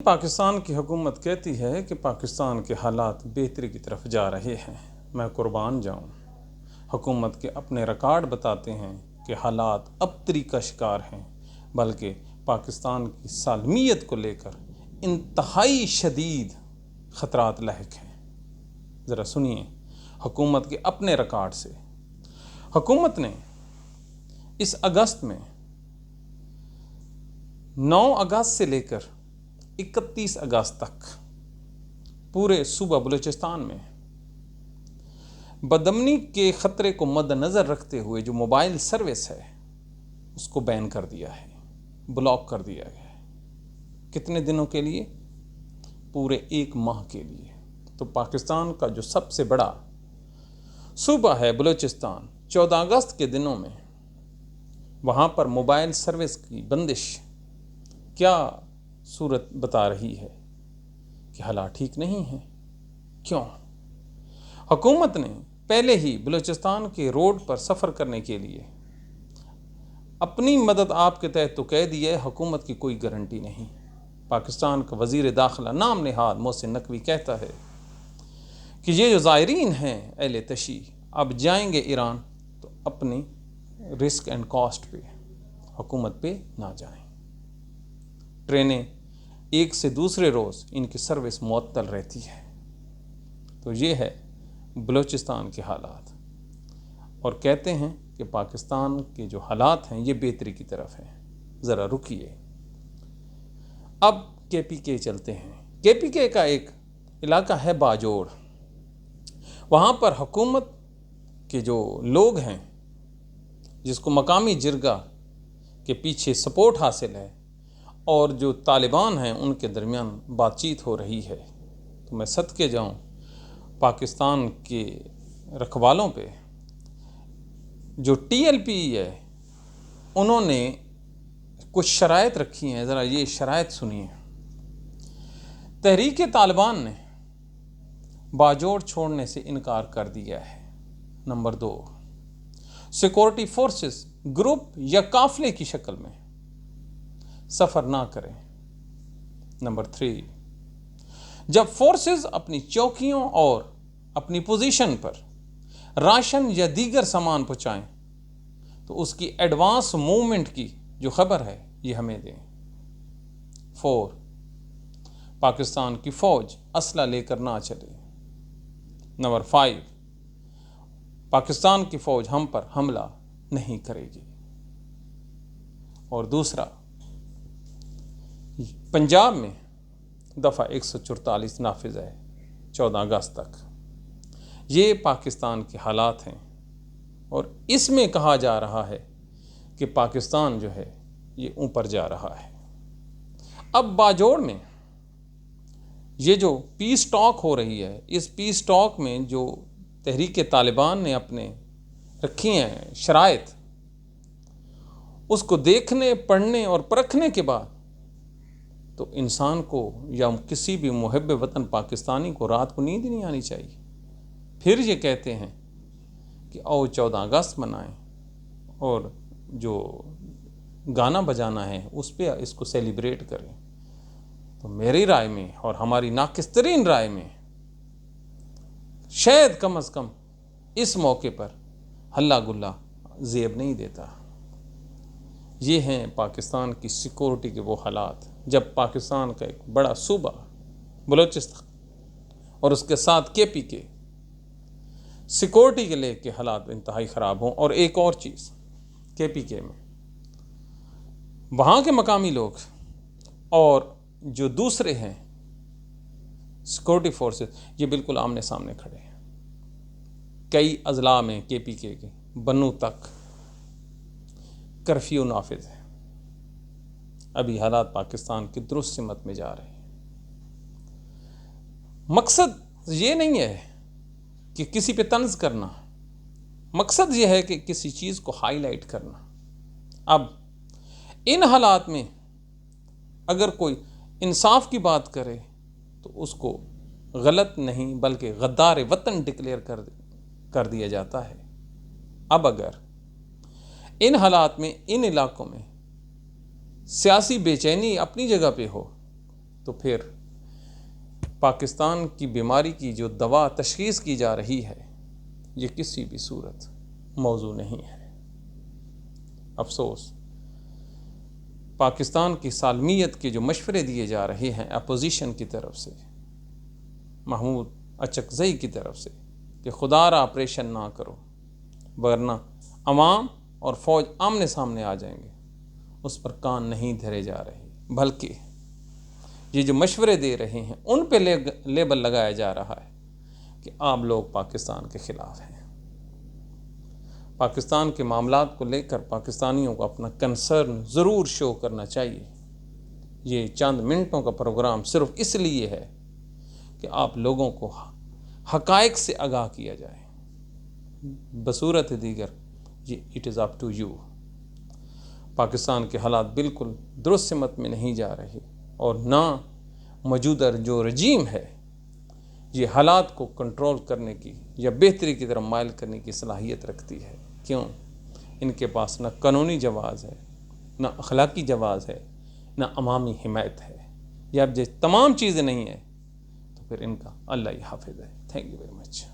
پاکستان کی حکومت کہتی ہے کہ پاکستان کے حالات بہتری کی طرف جا رہے ہیں۔ میں قربان جاؤں، حکومت کے اپنے ریکارڈ بتاتے ہیں کہ حالات ابتری کا شکار ہیں، بلکہ پاکستان کی سالمیت کو لے کر انتہائی شدید خطرات لاحق ہیں۔ ذرا سنیے حکومت کے اپنے ریکارڈ سے۔ حکومت نے اس اگست میں 9 اگست سے لے کر 31 اگست تک پورے صوبہ بلوچستان میں بدامنی کے خطرے کو مد نظر رکھتے ہوئے جو موبائل سروس ہے اس کو بین کر دیا ہے، بلاک کر دیا گیا ہے۔ کتنے دنوں کے لیے؟ پورے 1 ماہ کے لیے۔ تو پاکستان کا جو سب سے بڑا صوبہ ہے بلوچستان، 14 اگست کے دنوں میں وہاں پر موبائل سروس کی بندش کیا صورت بتا رہی ہے کہ حالات ٹھیک نہیں ہیں۔ کیوں؟ حکومت نے پہلے ہی بلوچستان کے روڈ پر سفر کرنے کے لیے اپنی مدد آپ کے تحت تو کہہ دی ہے، حکومت کی کوئی گارنٹی نہیں۔ پاکستان کا وزیر داخلہ نام نہاد محسن نقوی کہتا ہے کہ یہ جو زائرین ہیں اہل تشیع اب جائیں گے ایران تو اپنی رسک اینڈ کاسٹ پہ، حکومت پہ نہ جائیں۔ ٹرینیں ایک سے دوسرے روز ان کی سروس معطل رہتی ہے۔ تو یہ ہے بلوچستان کے حالات، اور کہتے ہیں کہ پاکستان کے جو حالات ہیں یہ بہتری کی طرف ہیں۔ ذرا رکیے، اب کے پی کے چلتے ہیں۔ کے پی کے کا ایک علاقہ ہے باجوڑ، وہاں پر حکومت کے جو لوگ ہیں جس کو مقامی جرگہ کے پیچھے سپورٹ حاصل ہے اور جو طالبان ہیں ان کے درمیان بات چیت ہو رہی ہے، تو میں صدقے جاؤں پاکستان کے رکھوالوں پہ۔ جو ٹی ایل پی ہے انہوں نے کچھ شرائط رکھی ہیں، ذرا یہ شرائط سنیے۔ تحریک طالبان نے باجوڑ چھوڑنے سے انکار کر دیا ہے۔ نمبر 2، سیکورٹی فورسز گروپ یا قافلے کی شکل میں سفر نہ کریں۔ نمبر 3، جب فورسز اپنی چوکیوں اور اپنی پوزیشن پر راشن یا دیگر سامان پہنچائیں تو اس کی ایڈوانس موومنٹ کی جو خبر ہے یہ ہمیں دیں۔ 4، پاکستان کی فوج اسلحہ لے کر نہ چلے۔ نمبر 5، پاکستان کی فوج ہم پر حملہ نہیں کرے گی۔ اور دوسرا، پنجاب میں دفعہ 144 نافذ ہے 14 اگست تک۔ یہ پاکستان کے حالات ہیں، اور اس میں کہا جا رہا ہے کہ پاکستان جو ہے یہ اوپر جا رہا ہے۔ اب باجوڑ میں یہ جو پیس ٹاک ہو رہی ہے، اس پیس ٹاک میں جو تحریک طالبان نے اپنے رکھی ہیں شرائط، اس کو دیکھنے، پڑھنے اور پرکھنے کے بعد تو انسان کو یا کسی بھی محب وطن پاکستانی کو رات کو نیند نہیں آنی چاہیے۔ پھر یہ کہتے ہیں کہ آؤ 14 اگست منائیں اور جو گانا بجانا ہے اس پہ اس کو سیلیبریٹ کریں۔ تو میری رائے میں اور ہماری ناقص ترین رائے میں شاید کم از کم اس موقع پر ہلا گلا زیب نہیں دیتا۔ یہ ہیں پاکستان کی سیکورٹی کے وہ حالات جب پاکستان کا ایک بڑا صوبہ بلوچستان اور اس کے ساتھ کے پی کے سیکورٹی کے لے کے حالات انتہائی خراب ہوں۔ اور ایک اور چیز، کے پی کے میں وہاں کے مقامی لوگ اور جو دوسرے ہیں سیکورٹی فورسز یہ بالکل آمنے سامنے کھڑے ہیں۔ کئی اضلاع میں کے پی کے بنو تک کرفیو نافذ ہے۔ ابھی حالات پاکستان کی درست سمت میں جا رہے ہیں۔ مقصد یہ نہیں ہے کہ کسی پہ طنز کرنا، مقصد یہ ہے کہ کسی چیز کو ہائی لائٹ کرنا۔ اب ان حالات میں اگر کوئی انصاف کی بات کرے تو اس کو غلط نہیں بلکہ غدار وطن ڈکلیئر کر دیا جاتا ہے۔ اب اگر ان حالات میں ان علاقوں میں سیاسی بے چینی اپنی جگہ پہ ہو تو پھر پاکستان کی بیماری کی جو دوا تشخیص کی جا رہی ہے یہ کسی بھی صورت موضوع نہیں ہے۔ افسوس، پاکستان کی سالمیت کے جو مشورے دیے جا رہے ہیں اپوزیشن کی طرف سے، محمود اچکزئی کی طرف سے، کہ خدا را آپریشن نہ کرو ورنہ عوام اور فوج آمنے سامنے آ جائیں گے، اس پر کان نہیں دھرے جا رہے، بلکہ یہ جو مشورے دے رہے ہیں ان پہ لیبل لگایا جا رہا ہے کہ آپ لوگ پاکستان کے خلاف ہیں۔ پاکستان کے معاملات کو لے کر پاکستانیوں کو اپنا کنسرن ضرور شو کرنا چاہیے۔ یہ چند منٹوں کا پروگرام صرف اس لیے ہے کہ آپ لوگوں کو حقائق سے آگاہ کیا جائے، بصورت دیگر یہ it is up to you. Pakistan کے حالات بالکل درست سمت میں نہیں جا رہے، اور نہ موجودہ جو رجیم ہے یہ حالات کو کنٹرول کرنے کی یا بہتری کی طرف مائل کرنے کی صلاحیت رکھتی ہے۔ کیوں؟ ان کے پاس نہ قانونی جواز ہے، نہ اخلاقی جواز ہے، نہ عوامی حمایت ہے۔ یہ اب یہ تمام چیزیں نہیں ہیں تو پھر ان کا اللہ ہی حافظ ہے۔ Thank you very much.